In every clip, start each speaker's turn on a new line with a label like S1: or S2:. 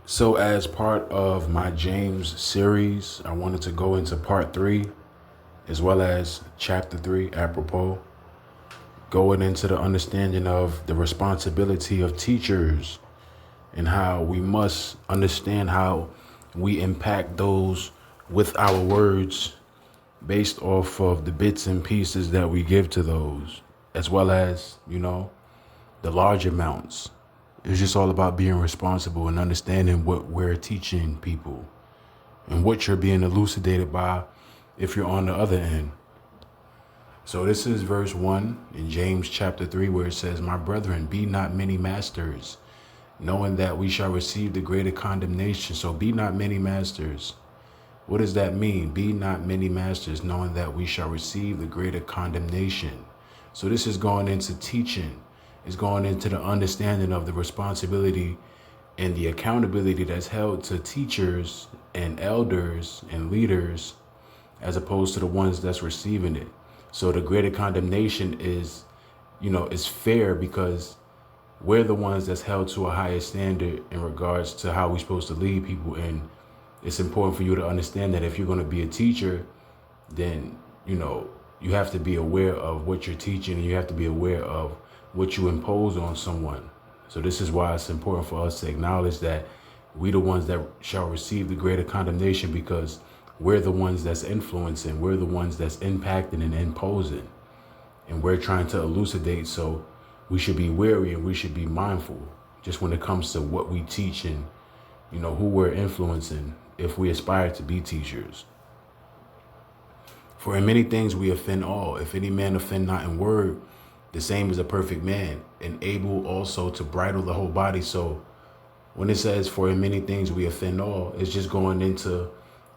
S1: So as part of my James series, I wanted to go into part 3 as well as chapter 3, apropos, going into the understanding of the responsibility of teachers and how we must understand how we impact those with our words based off of the bits and pieces that we give to those, as well as, the large amounts. It's just all about being responsible and understanding what we're teaching people and what you're being elucidated by if you're on the other end. So this is verse 1 in James chapter 3, where it says, "My brethren, be not many masters, knowing that we shall receive the greater condemnation." So be not many masters. What does that mean? Be not many masters, knowing that we shall receive the greater condemnation. So this is going into teaching. It's going into the understanding of the responsibility and the accountability that's held to teachers and elders and leaders as opposed to the ones that's receiving it. So the greater condemnation is fair because we're the ones that's held to a higher standard in regards to how we're supposed to lead people. And it's important for you to understand that if you're going to be a teacher, then, you have to be aware of what you're teaching and you have to be aware of what you impose on someone. So this is why it's important for us to acknowledge that we the ones that shall receive the greater condemnation because we're the ones that's influencing, we're the ones that's impacting and imposing, and we're trying to elucidate. So we should be wary and we should be mindful just when it comes to what we teach and, who we're influencing if we aspire to be teachers. For in many things we offend all. If any man offend not in word, the same is a perfect man, and able also to bridle the whole body. So when it says for in many things we offend all, it's just going into,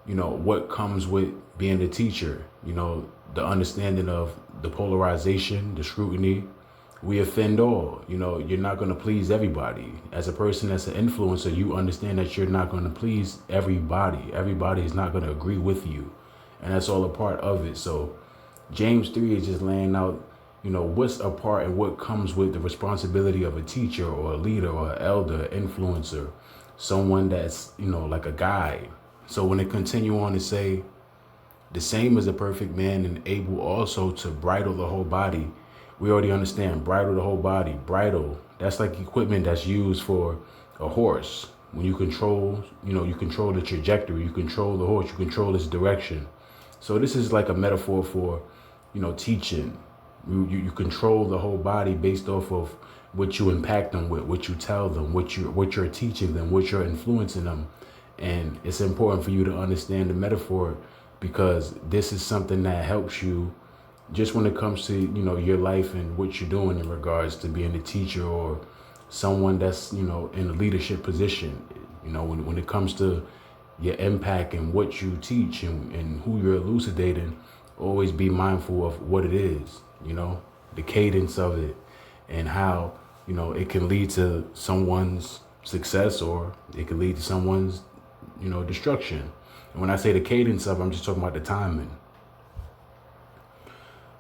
S1: what comes with being a teacher, the understanding of the polarization, the scrutiny. We offend all. You're not going to please everybody. As a person that's an influencer, you understand that you're not going to please everybody. Everybody is not going to agree with you. And that's all a part of it. So James 3 is just laying out, what's a part and what comes with the responsibility of a teacher or a leader or an elder, influencer, someone that's, like a guide. So when it continue on to say, the same is a perfect man and able also to bridle the whole body. We already understand bridle the whole body. Bridle, that's like equipment that's used for a horse. When you control, you control the trajectory, you control the horse, you control its direction. So this is like a metaphor for, teaching. You control the whole body based off of what you impact them with, what you tell them, what you're teaching them, what you're influencing them. And it's important for you to understand the metaphor because this is something that helps you just when it comes to, your life and what you're doing in regards to being a teacher or someone that's, in a leadership position. When it comes to your impact and what you teach and who you're elucidating, always be mindful of what it is, the cadence of it and how, it can lead to someone's success or it can lead to someone's, destruction. And when I say the cadence of it, I'm just talking about the timing.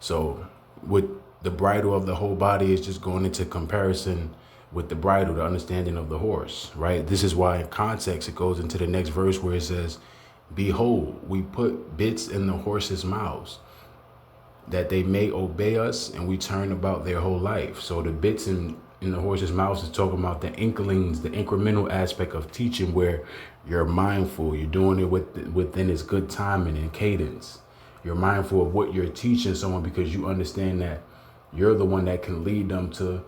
S1: So with the bridle of the whole body is just going into comparison with the bridle, the understanding of the horse, right? This is why in context, it goes into the next verse where it says, "Behold, we put bits in the horses' mouths that they may obey us, and we turn about their whole life." So the bits in the horse's mouths is talking about the inklings, the incremental aspect of teaching where you're mindful, you're doing it within its good timing and cadence. You're mindful of what you're teaching someone because you understand that you're the one that can lead them to,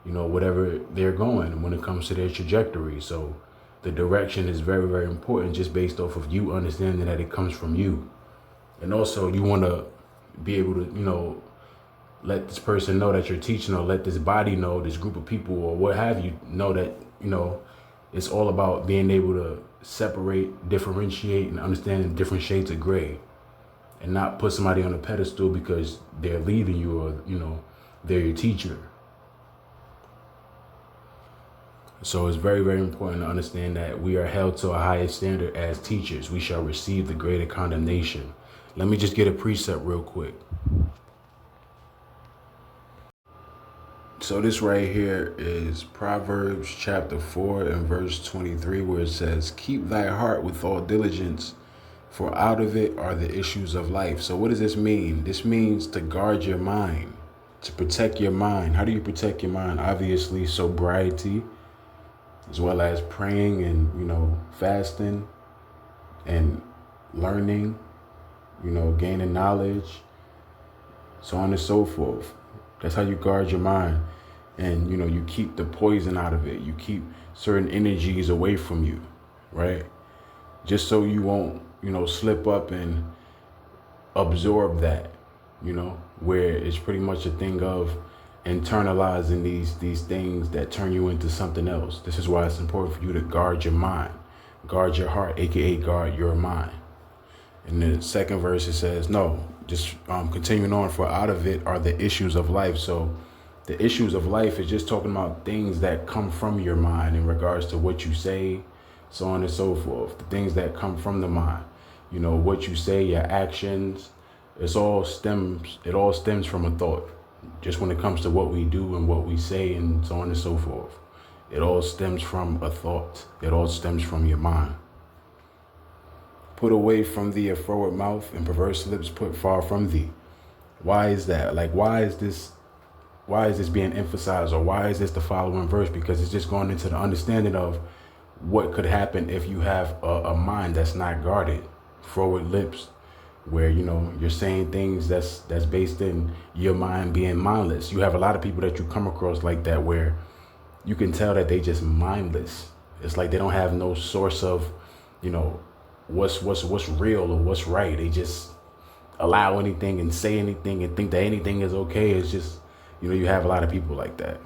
S1: whatever they're going when it comes to their trajectory. So the direction is very, very important just based off of you understanding that it comes from you. And also you want to be able to, let this person know that you're teaching or let this body know, this group of people or what have you know that, it's all about being able to separate, differentiate, and understand different shades of gray and not put somebody on a pedestal because they're leading you or, they're your teacher. So it's very, very important to understand that we are held to a higher standard as teachers. We shall receive the greater condemnation. Let me just get a precept real quick. So this right here is Proverbs chapter 4 and verse 23, where it says, keep thy heart with all diligence, for out of it are the issues of life. So what does this mean? This means to guard your mind, to protect your mind. How do you protect your mind? Obviously, sobriety, as well as praying and, fasting and learning, gaining knowledge, so on and so forth. That's how you guard your mind. And, you keep the poison out of it. You keep certain energies away from you, right? Just so you won't, slip up and absorb that, where it's pretty much a thing of internalizing these things that turn you into something else. This is why it's important for you to guard your mind, guard your heart, aka guard your mind. And the second verse, it says, no, just continuing on, for out of it are the issues of life. So the issues of life is just talking about things that come from your mind in regards to what you say, so on and so forth. The things that come from the mind, what you say, your actions, it all stems from a thought. Just when it comes to what we do and what we say and so on and so forth, it all stems from a thought. It all stems from your mind. Put away from thee a froward mouth, and perverse lips put far from thee. Why is that? Like, why is this being emphasized, or why is this the following verse? Because it's just going into the understanding of what could happen if you have a mind that's not guarded. Froward lips, where, you're saying things that's based in your mind being mindless. You have a lot of people that you come across like that, where you can tell that they just mindless. It's like they don't have no source of, what's real or what's right. They just allow anything and say anything and think that anything is okay. It's just, you have a lot of people like that.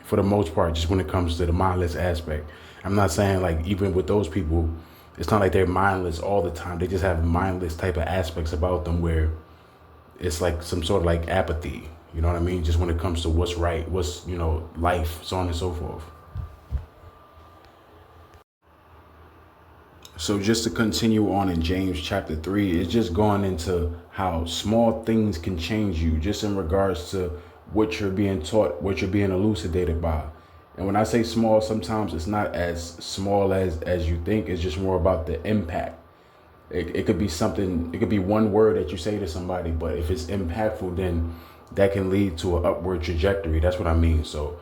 S1: For the most part, just when it comes to the mindless aspect. I'm not saying like even with those people, it's not like they're mindless all the time. They just have mindless type of aspects about them where it's like some sort of like apathy. You know what I mean? Just when it comes to what's right, what's, life, so on and so forth. So just to continue on in James chapter 3, it's just going into how small things can change you, just in regards to what you're being taught, what you're being elucidated by. And when I say small, sometimes it's not as small as you think. It's just more about the impact. It could be something, it could be one word that you say to somebody, but if it's impactful, then that can lead to an upward trajectory. That's what I mean. So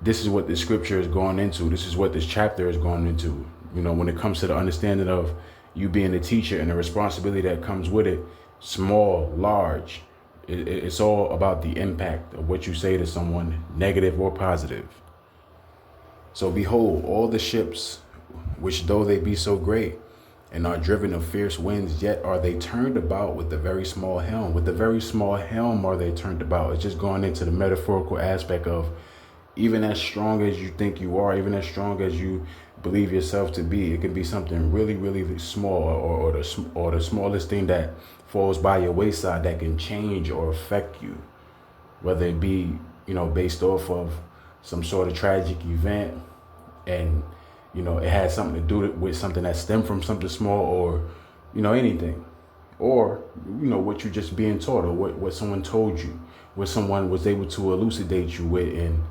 S1: this is what this scripture is going into. This is what this chapter is going into. When it comes to the understanding of you being a teacher and the responsibility that comes with it, small, large, it's all about the impact of what you say to someone, negative or positive. So behold, all the ships, which though they be so great, and are driven of fierce winds, yet are they turned about with a very small helm. With a very small helm are they turned about. It's just going into the metaphorical aspect of even as strong as you think you are, even as strong as you believe yourself to be, it can be something really, really small, or the smallest thing that falls by your wayside that can change or affect you, whether it be, based off of some sort of tragic event, and, it has something to do with something that stemmed from something small, or, anything, or, what you're just being taught, or what someone told you, what someone was able to elucidate you with. And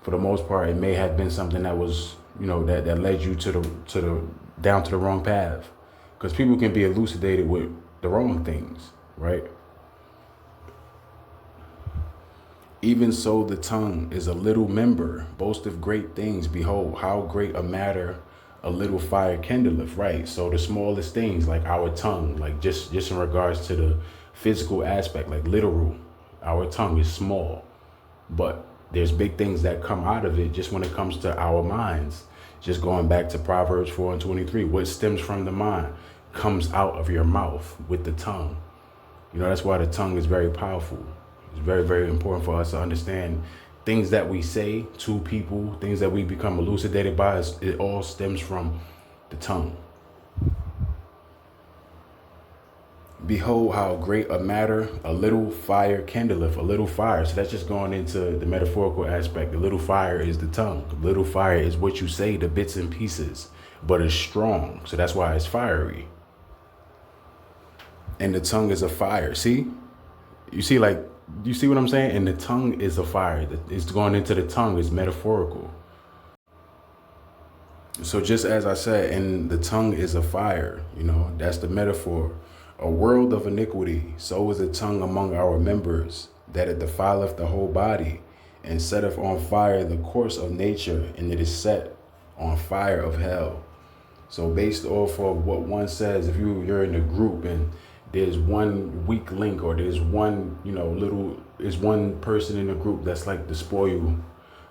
S1: for the most part, it may have been something that was, that led you to the down to the wrong path, because people can be elucidated with the wrong things, right? Even so, the tongue is a little member, boasteth great things. Behold, how great a matter a little fire kindleth, right? So the smallest things, like our tongue, like just in regards to the physical aspect, like literal, our tongue is small, but there's big things that come out of it just when it comes to our minds. Just going back to Proverbs 4 and 23, what stems from the mind comes out of your mouth with the tongue. That's why the tongue is very powerful. It's very, very important for us to understand things that we say to people, things that we become elucidated by. It all stems from the tongue. Behold, how great a matter a little fire kindleth, a little fire. So that's just going into the metaphorical aspect. The little fire is the tongue. The little fire is what you say, the bits and pieces, but it's strong. So that's why it's fiery. And the tongue is a fire. See, you see, like You see what I'm saying? And the tongue is a fire. It's going into the tongue is metaphorical. So just as I said, and the tongue is a fire, that's the metaphor. A world of iniquity, so is the tongue among our members, that it defileth the whole body, and setteth on fire the course of nature, and it is set on fire of hell. So based off of what one says, if you're in a group and there's one weak link, or there's one, there's one person in the group that's like the spoil,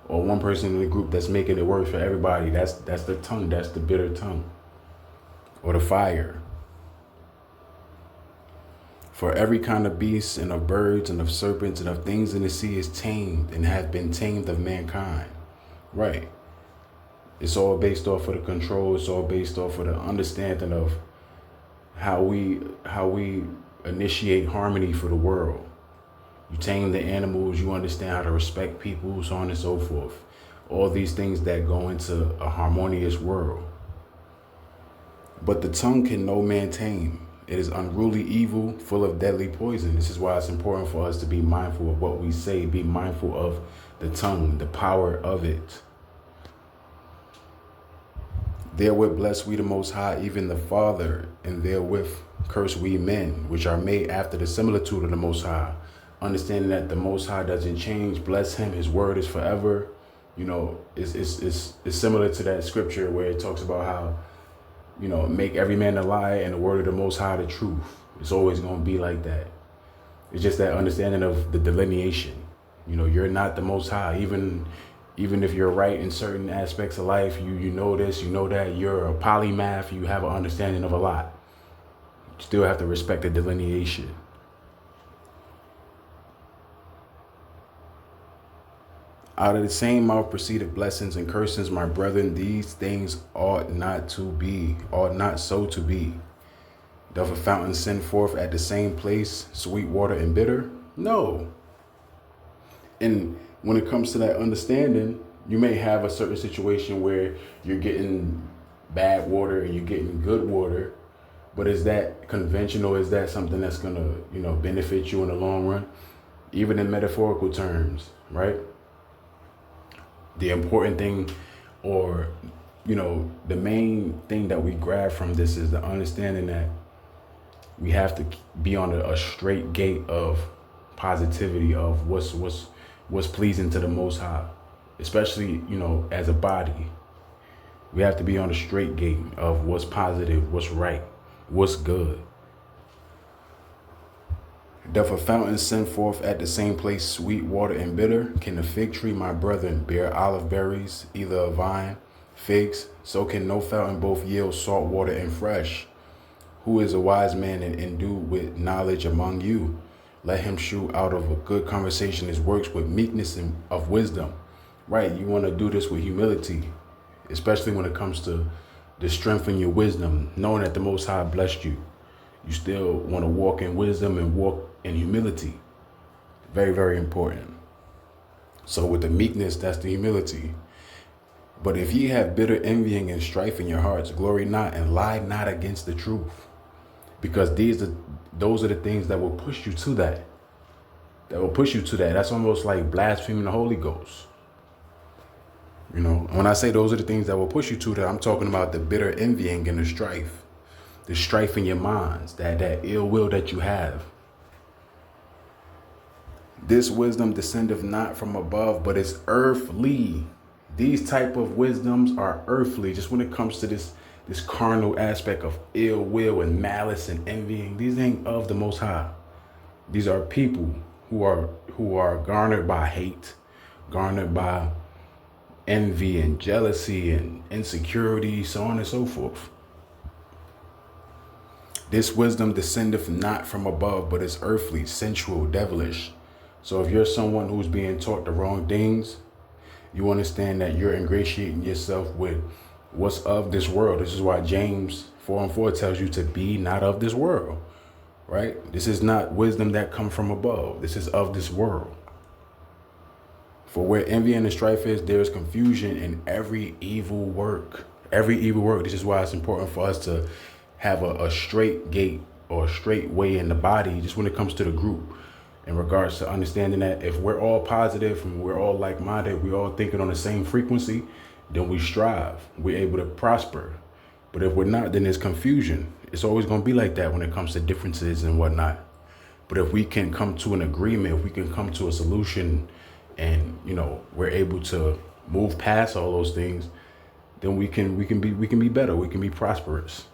S1: or one person in the group that's making it worse for everybody, that's the tongue, that's the bitter tongue, or the fire. For every kind of beast, and of birds, and of serpents, and of things in the sea is tamed, and have been tamed of mankind. Right. It's all based off of the control. It's all based off of the understanding of how we initiate harmony for the world. You tame the animals, you understand how to respect people, so on and so forth. All these things that go into a harmonious world. But the tongue can no man tame. It is unruly evil, full of deadly poison. This is why it's important for us to be mindful of what we say, be mindful of the tongue, the power of it. Therewith bless we the Most High, even the Father, and therewith curse we men, which are made after the similitude of the Most High. Understanding that the Most High doesn't change. Bless him. His word is forever. It's similar to that scripture where it talks about how, make every man a lie and the word of the Most High the truth. It's always going to be like that. It's just that understanding of the delineation. You're not the Most High. Even if you're right in certain aspects of life, you know this, you know that, you're a polymath, you have an understanding of a lot. You still have to respect the delineation. Out of the same mouth proceeded blessings and cursings, my brethren. These things ought not so to be. Doth a fountain send forth at the same place sweet water and bitter? No. And when it comes to that understanding, you may have a certain situation where you're getting bad water and you're getting good water, but is that conventional? Is that something that's gonna, benefit you in the long run? Even in metaphorical terms, right? The important thing, or, the main thing that we grab from this is the understanding that we have to be on a straight gate of positivity, of what's pleasing to the Most High, especially, as a body. We have to be on a straight gate of what's positive, what's right, what's good. Doth a fountain send forth at the same place sweet water and bitter? Can the fig tree, my brethren, bear olive berries, either a vine, figs? So can no fountain both yield salt water and fresh. Who is a wise man and endued with knowledge among you? Let him shew out of a good conversation his works with meekness and of wisdom. Right, you want to do this with humility, especially when it comes to the strength in your wisdom, knowing that the Most High blessed you. You still want to walk in wisdom and walk in humility. Very, very important. So with the meekness, that's the humility. But if ye have bitter envying and strife in your hearts, glory not and lie not against the truth. Because those are the things that will push you to that. That's almost like blaspheming the Holy Ghost. When I say those are the things that will push you to that, I'm talking about the bitter envying and the strife in your minds, that ill will that you have. This wisdom descendeth not from above, but is earthly. These type of wisdoms are earthly. Just when it comes to this carnal aspect of ill will and malice and envying, these ain't of the Most High. These are people who are garnered by hate, garnered by envy and jealousy and insecurity, so on and so forth. This wisdom descendeth not from above, but is earthly, sensual, devilish. So if you're someone who's being taught the wrong things, you understand that you're ingratiating yourself with what's of this world. This is why James 4:4 tells you to be not of this world, right? This is not wisdom that comes from above. This is of this world. For where envy and strife is, there is confusion in every evil work. Every evil work. This is why it's important for us to have a straight gate or a straight way in the body, just when it comes to the group. in regards to understanding that if we're all positive and we're all like-minded, we're all thinking on the same frequency, then we strive. We're able to prosper. But if we're not, then there's confusion. It's always going to be like that when it comes to differences and whatnot. But if we can come to an agreement, if we can come to a solution, and we're able to move past all those things, then we can be better. We can be prosperous.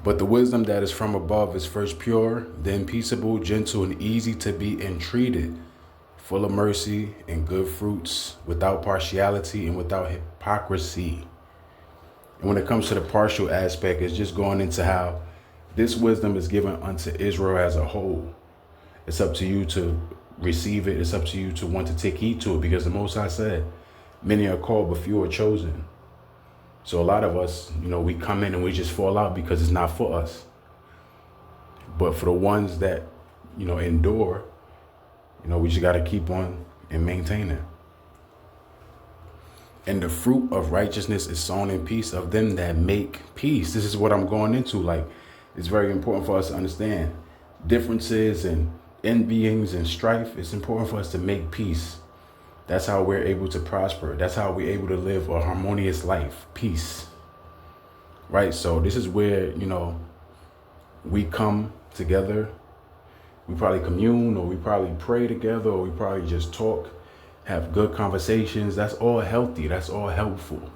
S1: But the wisdom that is from above is first pure, then peaceable, gentle, and easy to be entreated, full of mercy and good fruits, without partiality and without hypocrisy. And when it comes to the partial aspect, it's just going into how this wisdom is given unto Israel as a whole. It's up to you to receive it. It's up to you to want to take heed to it, because the Most High said, many are called, but few are chosen. So a lot of us, we come in and we just fall out because it's not for us. But for the ones that, endure, we just got to keep on and maintain it. And the fruit of righteousness is sown in peace of them that make peace. This is what I'm going into. Like, it's very important for us to understand differences and envyings and strife. It's important for us to make peace. That's how we're able to prosper. That's how we're able to live a harmonious life. Peace. Right? So this is where, we come together. We probably commune, or we probably pray together, or we probably just talk, have good conversations. That's all healthy. That's all helpful.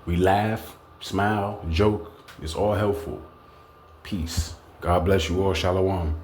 S1: We laugh, smile, joke. It's all helpful. Peace. God bless you all. Shalom.